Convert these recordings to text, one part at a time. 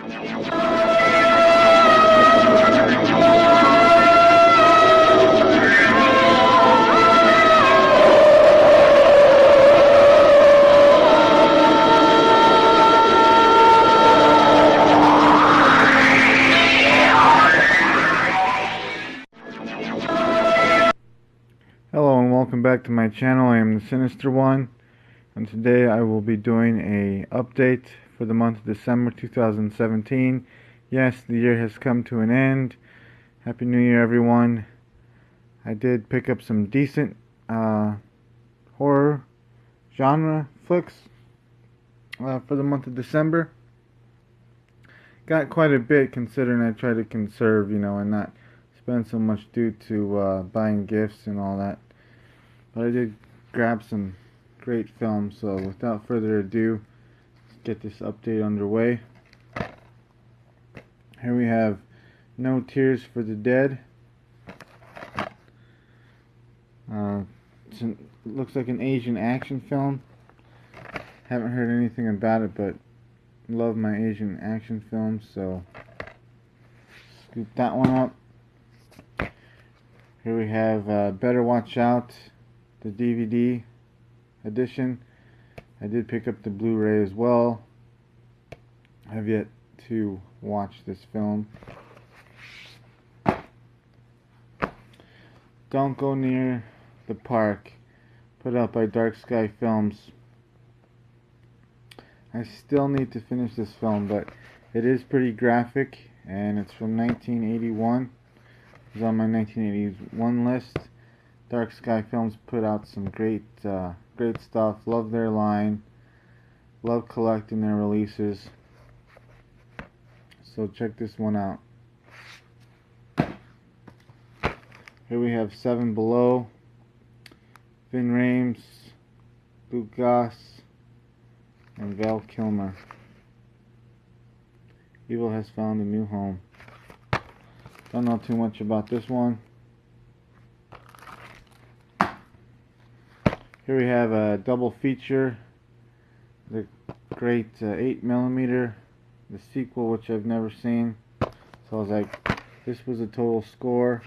Hello and welcome back to my channel. I am the Sinister one, and today I will be doing a update for the month of December 2017. Yes, the year has come to an end. Happy New Year, everyone. I did pick up some decent horror genre flicks for the month of December. Got quite a bit, considering I try to conserve, and not spend so much due to buying gifts and all that. But I did grab some great films, so without further ado, let's get this update underway. Here we have No Tears for the Dead. It looks like an Asian action film. Haven't heard anything about it, but love my Asian action films, so scoop that one up. Here we have Better Watch Out, the DVD edition. I did pick up the Blu-ray as well. I have yet to watch this film. Don't Go Near the Park, put out by Dark Sky Films. I still need to finish this film, but it is pretty graphic, and it's from 1981. It was on my 1981 list. Dark Sky Films put out some great stuff. Love their line. Love collecting their releases. So check this one out. Here we have Seven Below, Vin Rames, Luke Goss, and Val Kilmer. Evil Has Found a New Home. Don't know too much about this one. Here we have a double feature, the great 8mm, the sequel, which I've never seen. So I was like, this was a total score.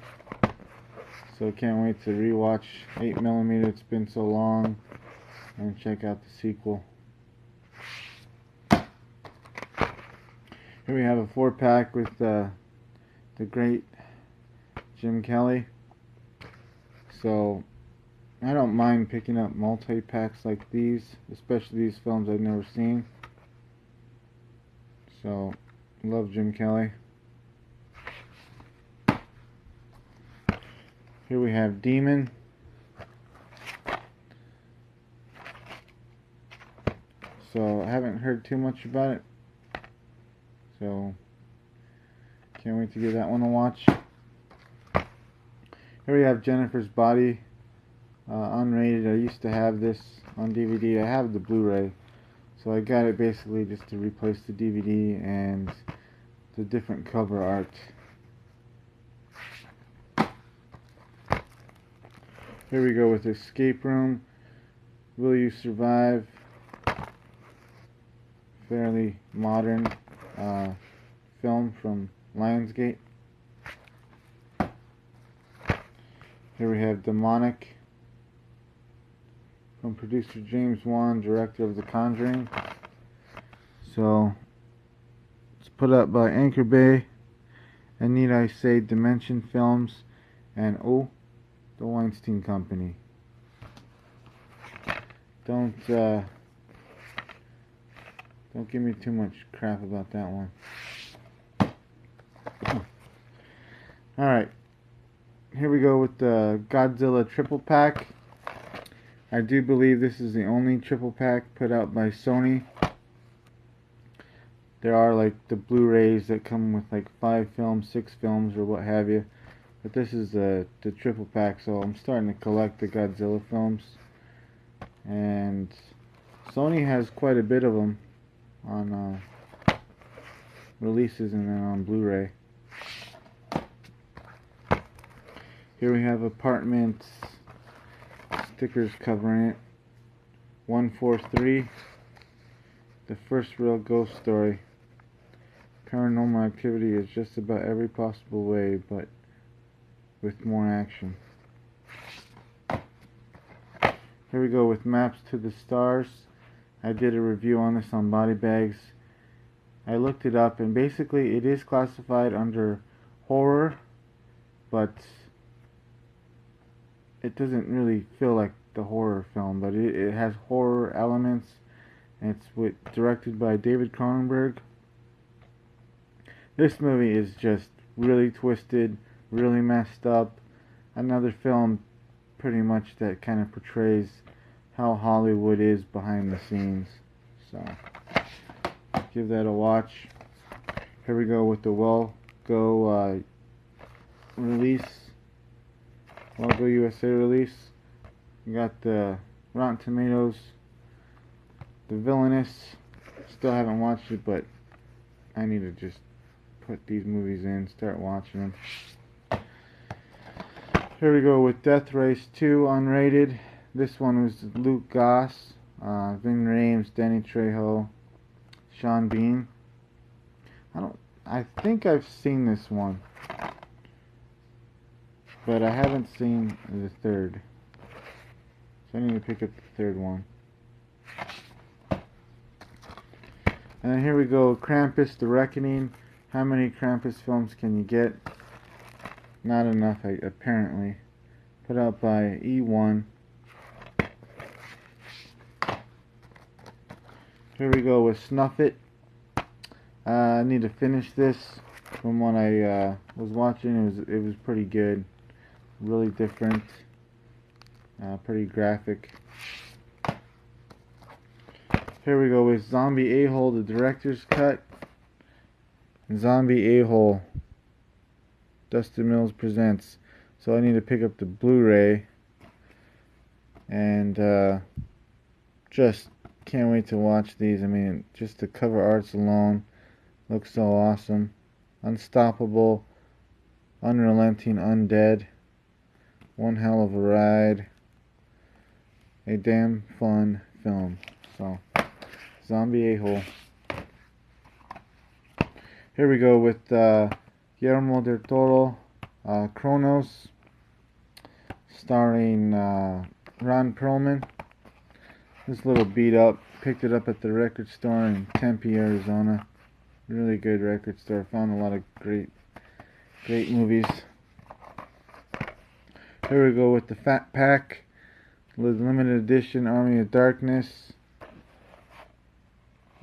So can't wait to rewatch 8mm. It's been so long, and check out the sequel. Here we have a 4-pack with the great Jim Kelly. So I don't mind picking up multi-packs like these, especially these films I've never seen. So, love Jim Kelly. Here we have Demon. So, I haven't heard too much about it. So, can't wait to give that one a watch. Here we have Jennifer's Body. Unrated. I used to have this on DVD. I have the Blu-ray, so I got it basically just to replace the DVD and the different cover art. Here we go with Escape Room. Will You Survive? Fairly modern film from Lionsgate. Here we have Demonic, from producer James Wan, director of The Conjuring. So, it's put up by Anchor Bay, and need I say Dimension Films, and the Weinstein Company. Don't give me too much crap about that one. Alright, here we go with the Godzilla triple pack. I do believe this is the only triple pack put out by Sony. There are like the Blu-rays that come with like 5 films, 6 films, or what have you. But this is the triple pack, so I'm starting to collect the Godzilla films. And Sony has quite a bit of them on releases and then on Blu-ray. Here we have Apartments. Stickers covering it. 143, The First Real Ghost Story. Paranormal Activity is just about every possible way, but with more action. Here we go with Maps to the Stars. I did a review on this on Body Bags. I looked it up, and basically it is classified under horror, but it doesn't really feel like the horror film, but it has horror elements, and it's directed by David Cronenberg. This movie is just really twisted, really messed up. Another film pretty much that kind of portrays how Hollywood is behind the scenes. So give that a watch. Here we go with the Well Go USA release. You got the Rotten Tomatoes, The Villainous. Still haven't watched it, but I need to just put these movies in, start watching them. Here we go with Death Race 2 unrated. This one was Luke Goss, Ving Rhames, Danny Trejo, Sean Bean. I think I've seen this one, but I haven't seen the third. So I need to pick up the third one. And then here we go, Krampus the Reckoning. How many Krampus films can you get? Not enough, apparently. Put out by E1. Here we go with Snuff It. I need to finish this. From what I was watching, it was pretty good. Really different. Pretty graphic. Here we go with Zombie A-Hole, the director's cut. Zombie A-Hole, Dustin Mills presents. So I need to pick up the Blu-ray, and just can't wait to watch these. I mean, just the cover arts alone looks so awesome. Unstoppable, unrelenting, undead. One hell of a ride. A damn fun film. So, Zombie A-Hole. Here we go with Guillermo del Toro, Kronos, starring Ron Perlman. This little beat up, picked it up at the record store in Tempe, Arizona. Really good record store. Found a lot of great movies. Here we go with the Fat Pack, limited edition Army of Darkness,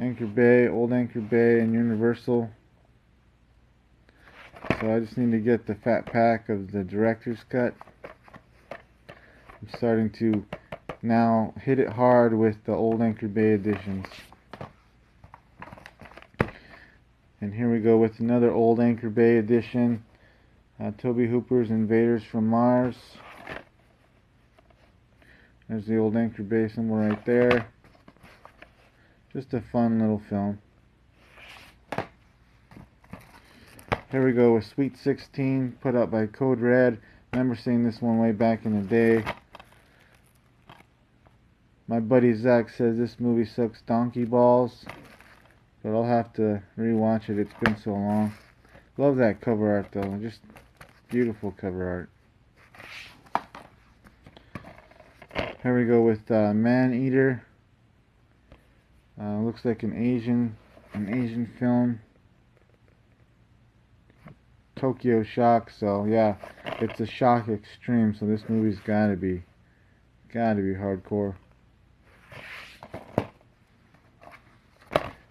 Anchor Bay, Old Anchor Bay, and Universal. So I just need to get the Fat Pack of the director's cut. I'm starting to now hit it hard with the Old Anchor Bay editions. And here we go with another Old Anchor Bay edition. Tobe Hooper's Invaders from Mars. There's the Old Anchor Bay symbol right there. Just a fun little film. Here we go with Sweet 16, put out by Code Red. I remember seeing this one way back in the day. My buddy Zach says this movie sucks donkey balls, but I'll have to rewatch it. It's been so long. Love that cover art though, just beautiful cover art. Here we go with Man Eater. Looks like an Asian film. Tokyo Shock, so yeah, it's a shock extreme, so this movie's gotta be hardcore.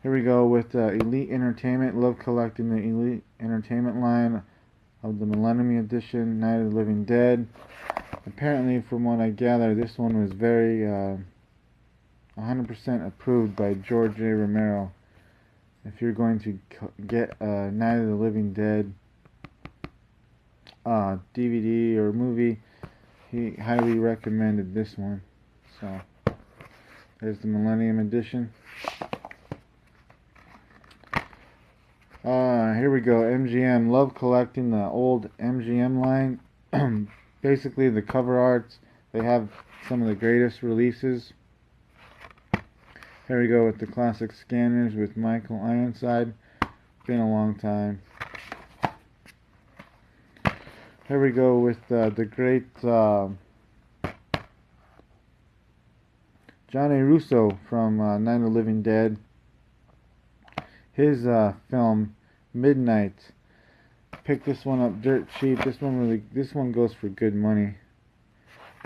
Here we go with Elite Entertainment. Love collecting the Elite Entertainment line of the Millennium Edition, Night of the Living Dead. Apparently, from what I gather, this one was very 100% approved by George A. Romero. If you're going to get Night of the Living Dead DVD or movie, he highly recommended this one. So there's the Millennium Edition. Here we go, MGM. Love collecting the old MGM line. Basically the cover arts, they have some of the greatest releases. Here we go with the classic Scanners with Michael Ironside. been a long time. Here we go with the great Johnny Russo from Night of the Living Dead. His film Midnight. Picked this one up dirt cheap. This one goes for good money.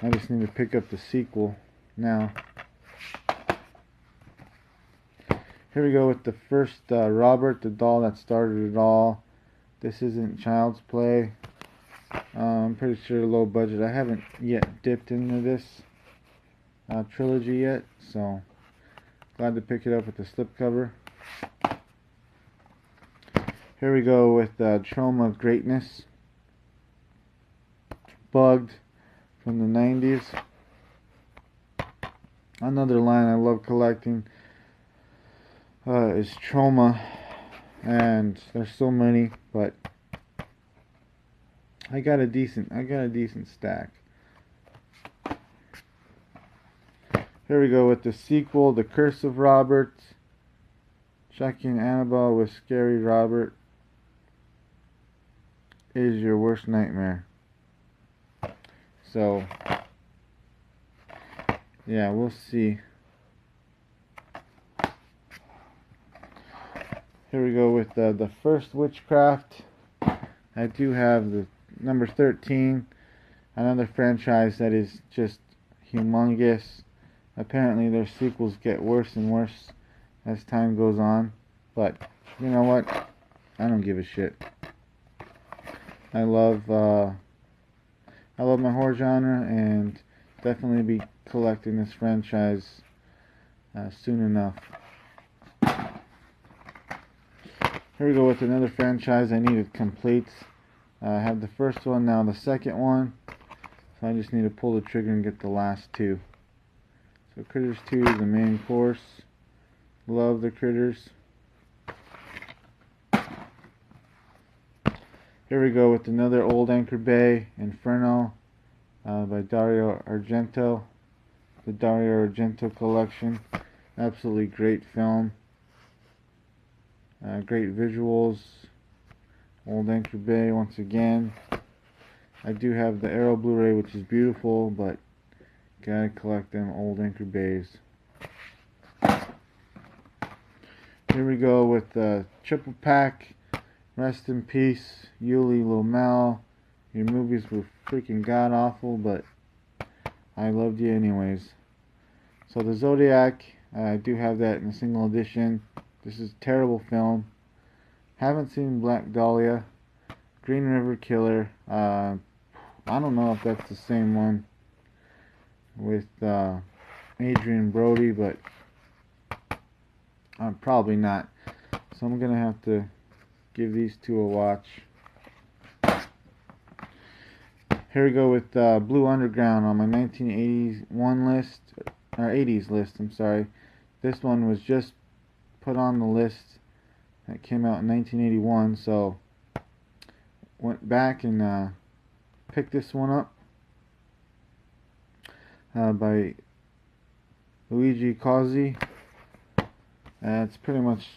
I just need to pick up the sequel now. Here we go with the first Robert, the doll that started it all. This isn't Child's Play. I'm pretty sure low budget. I haven't yet dipped into this trilogy yet, so glad to pick it up with the slipcover. Here we go with Trauma of Greatness. Bugged from the 90s. Another line I love collecting is Trauma, and there's so many, but I got a decent stack. Here we go with the sequel, The Curse of Robert. Chucky and Annabelle with Scary Robert is your worst nightmare. So yeah, we'll see. Here we go with the first Witchcraft. I do have the number 13, another franchise that is just humongous. Apparently their sequels get worse and worse as time goes on, but you know what? I don't give a shit. I love my horror genre, and definitely be collecting this franchise soon enough. Here we go with another franchise I needed complete. I have the first one, now the second one, so I just need to pull the trigger and get the last two. So Critters 2 is the main course. Love the Critters. Here we go with another old Anchor Bay, Inferno, by Dario Argento. The Dario Argento collection. Absolutely great film. Great visuals. Old Anchor Bay once again. I do have the Arrow Blu-ray, which is beautiful, but gotta collect them old Anchor Bays. Here we go with the triple pack. Rest in peace, Yuli Lomel. Your movies were freaking god awful, but I loved you anyways. So the Zodiac, I do have that in a single edition. This is a terrible film. Haven't seen Black Dahlia. Green River Killer. I don't know if that's the same one with Adrian Brody, but probably not. So I'm gonna have to give these two a watch. Here we go with Blue Underground on my 1981 list, or 80s list, I'm sorry. This one was just put on the list. That came out in 1981, so went back and picked this one up by Luigi Cozzi. It's pretty much,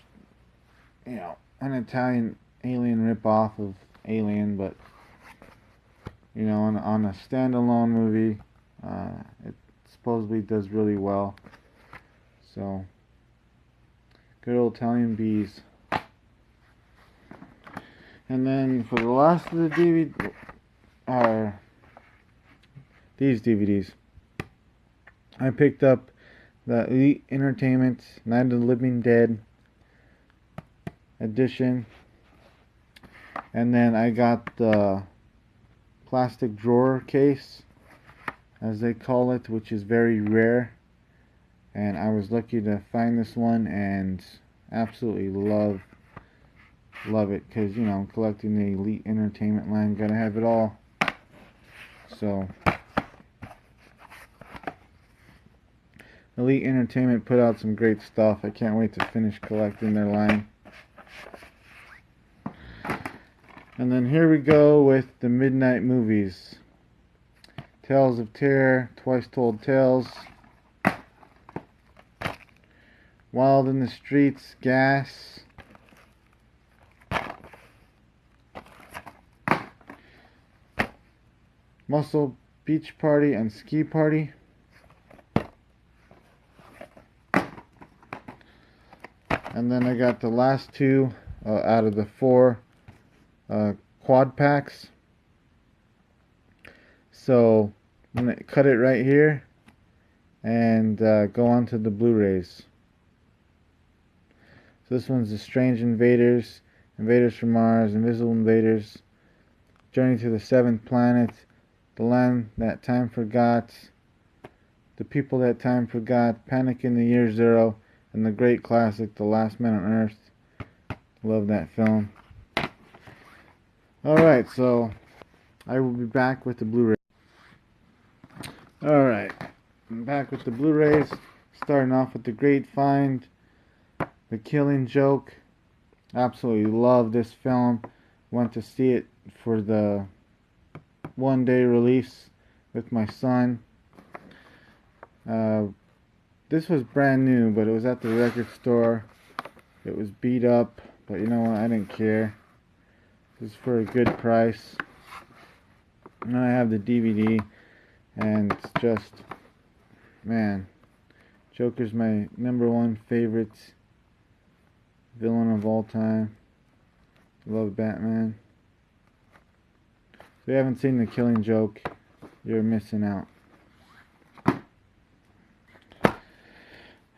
you know, an Italian Alien rip-off of Alien, but you know, on a standalone movie, it supposedly does really well. So, good old Italian bees. And then for the last of the these DVDs, I picked up the Elite Entertainment Night of the Living Dead edition, and then I got the plastic drawer case, as they call it, which is very rare, and I was lucky to find this one and absolutely love it, because you know, I'm collecting the Elite Entertainment line, gotta have it all. So Elite Entertainment put out some great stuff. I can't wait to finish collecting their line. And then here we go with the Midnight movies. Tales of Terror, Twice Told Tales, Wild in the Streets, Gas, Muscle Beach Party and Ski Party. And then I got the last two out of the 4 quad packs. So I'm going to cut it right here and go on to the Blu-rays. So this one's The Strange Invaders, Invaders from Mars, Invisible Invaders, Journey to the Seventh Planet, The Land That Time Forgot, The People That Time Forgot, Panic in the Year Zero, and the great classic, The Last Man on Earth. Love that film. Alright, so I will be back with the Blu-ray. Alright, I'm back with the Blu-rays. Starting off with The Great Find, The Killing Joke. Absolutely love this film. Went to see it for the one-day release with my son. This was brand new, but it was at the record store. It was beat up, but you know what, I didn't care. It was for a good price. And I have the DVD, and it's just, man, Joker's my #1 favorite villain of all time. Love Batman. If you haven't seen The Killing Joke, you're missing out.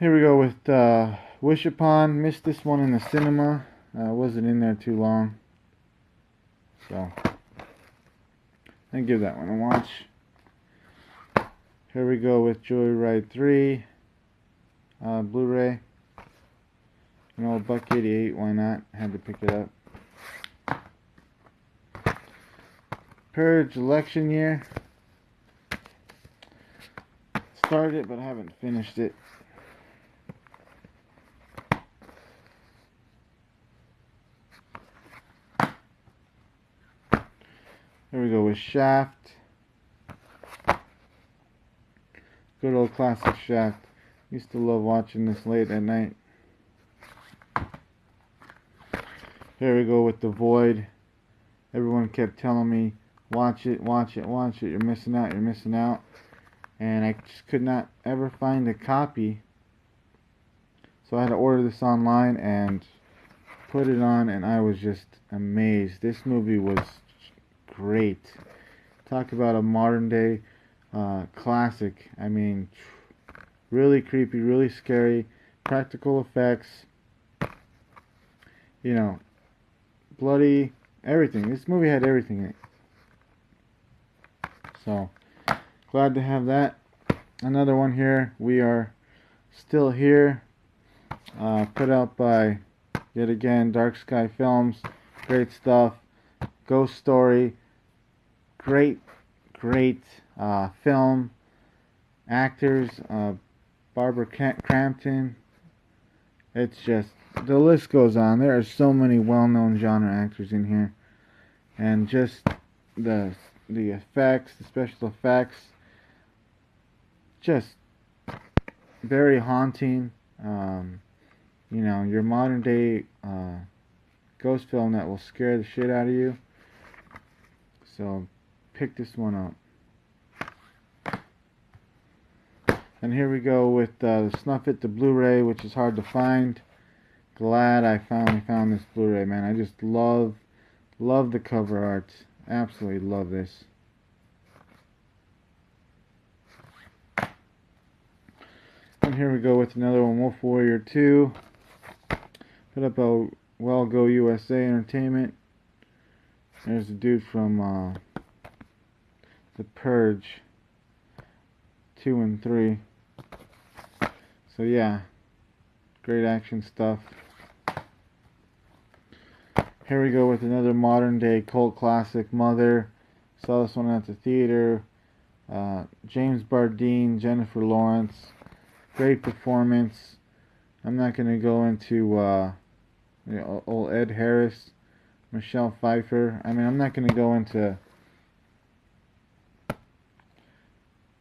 Here we go with Wish Upon. Missed this one in the cinema. Wasn't in there too long, so I give that one a watch. Here we go with Joyride 3 Blu-ray. You know, $1.88, why not? Had to pick it up. Purge Election Year. Started it, but I haven't finished it. Here we go with Shaft. Good old classic Shaft. Used to love watching this late at night. Here we go with The Void. Everyone kept telling me, watch it, watch it, watch it. You're missing out, you're missing out. And I just could not ever find a copy. So I had to order this online and put it on, and I was just amazed. This movie was great. Talk about a modern day classic. I mean, really creepy, really scary, practical effects, you know, bloody, everything. This movie had everything in it. So, glad to have that. Another one here, We Are Still Here, put out by, yet again, Dark Sky Films. Great stuff. Ghost Story. Great film. Actors, Barbara Crampton. It's just, the list goes on. There are so many well-known genre actors in here, and just the effects, the special effects, just very haunting. You know, your modern day ghost film that will scare the shit out of you. So pick this one up. And here we go with Snuff It, the Blu-ray, which is hard to find. Glad I finally found this Blu-ray, man. I just love the cover art. Absolutely love this. And here we go with another one, Wolf Warrior 2. Put up a Well Go USA Entertainment. There's a dude from The Purge 2 and 3. So yeah, great action stuff. Here we go with another modern day cult classic, Mother. Saw this one at the theater. James Bardeen, Jennifer Lawrence. Great performance. I'm not going to go into you know, old Ed Harris, Michelle Pfeiffer. I mean, I'm not going to go into,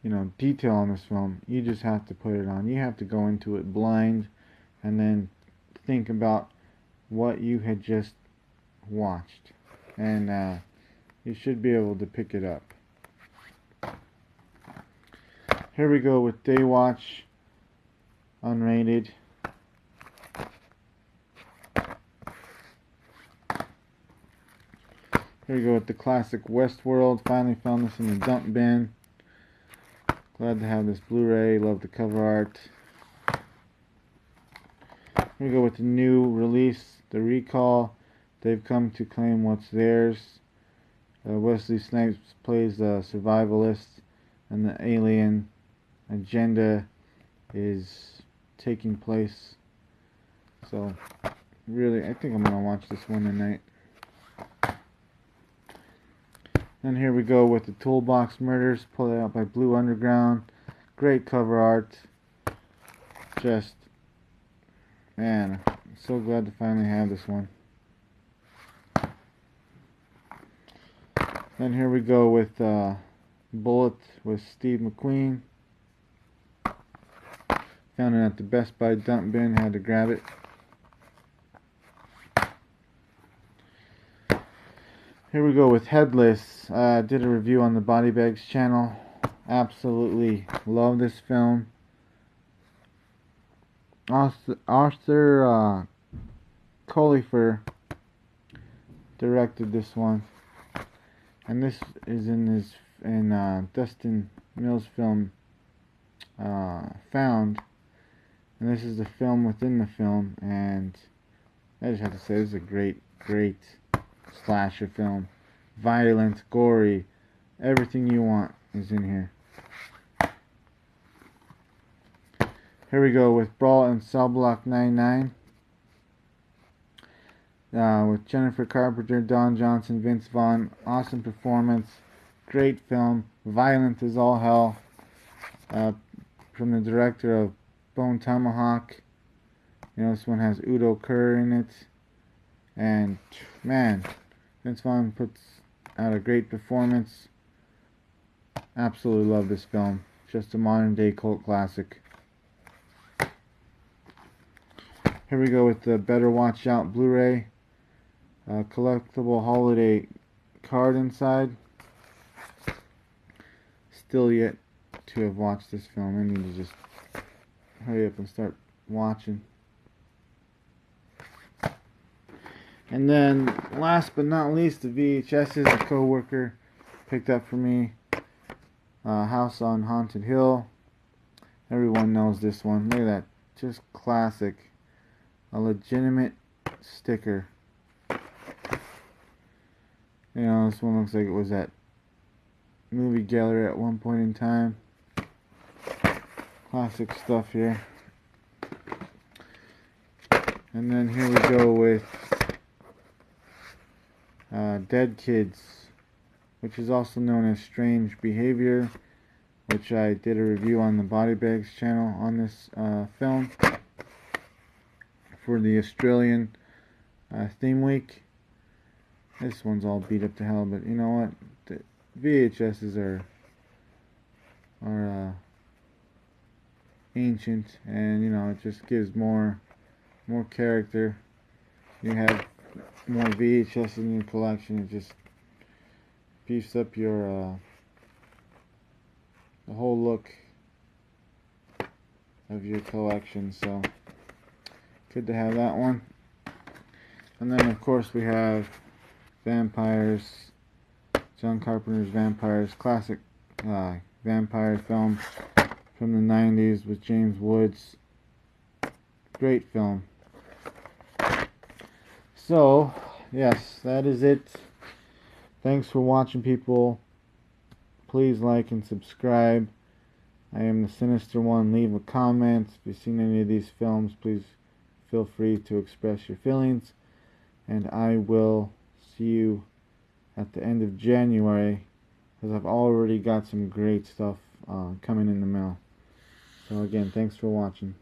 you know, detail on this film. You just have to put it on. You have to go into it blind and then think about what you had just watched, and you should be able to pick it up. Here we go with Day Watch, unrated. Here we go with the classic Westworld. Finally found this in the dump bin. Glad to have this Blu-ray. Love the cover art. Here we go with the new release, The Recall. They've come to claim what's theirs. Wesley Snipes plays a survivalist, and the alien agenda is taking place. So, really, I think I'm going to watch this one tonight. And here we go with the Toolbox Murders, pulled out by Blue Underground. Great cover art. Just, man, I'm so glad to finally have this one. Then here we go with Bullet with Steve McQueen. Found it at the Best Buy dump bin, had to grab it. Here we go with Headless. Did a review on the Body Bags channel. Absolutely love this film. Arthur Collifer directed this one, and this is in Dustin Mills' film Found, and this is the film within the film, and I just have to say this is a great slasher film. Violent, gory, everything you want is in here. Here we go with Brawl in Cell Block 99. With Jennifer Carpenter, Don Johnson, Vince Vaughn. Awesome performance. Great film. Violent as all hell. From the director of Bone Tomahawk. You know, this one has Udo Kerr in it. And, man, Vince Vaughn puts out a great performance. Absolutely love this film. Just a modern day cult classic. Here we go with the Better Watch Out Blu-ray. Collectible holiday card inside. Still yet to have watched this film. I need to just hurry up and start watching. And then, last but not least, the VHSs a co-worker picked up for me. House on Haunted Hill. Everyone knows this one. Look at that. Just classic. A legitimate sticker. You know, this one looks like it was at movie gallery at one point in time. Classic stuff here. And then here we go with Dead Kids, which is also known as Strange Behavior, which I did a review on the Body Bags channel on this film for the Australian theme week. This one's all beat up to hell, but you know what? The VHSs are ancient, and you know, it just gives more character. You have more VHS in your collection. It just beefs up your the whole look of your collection. So good to have that one. And then of course we have Vampires, John Carpenter's Vampires, classic vampire film from the 90s with James Woods. Great film. So, yes, that is it. Thanks for watching, people. Please like and subscribe. I am the Sinister One. Leave a comment. If you've seen any of these films, please feel free to express your feelings. And I will see you at the end of January, because I've already got some great stuff coming in the mail. So again, thanks for watching.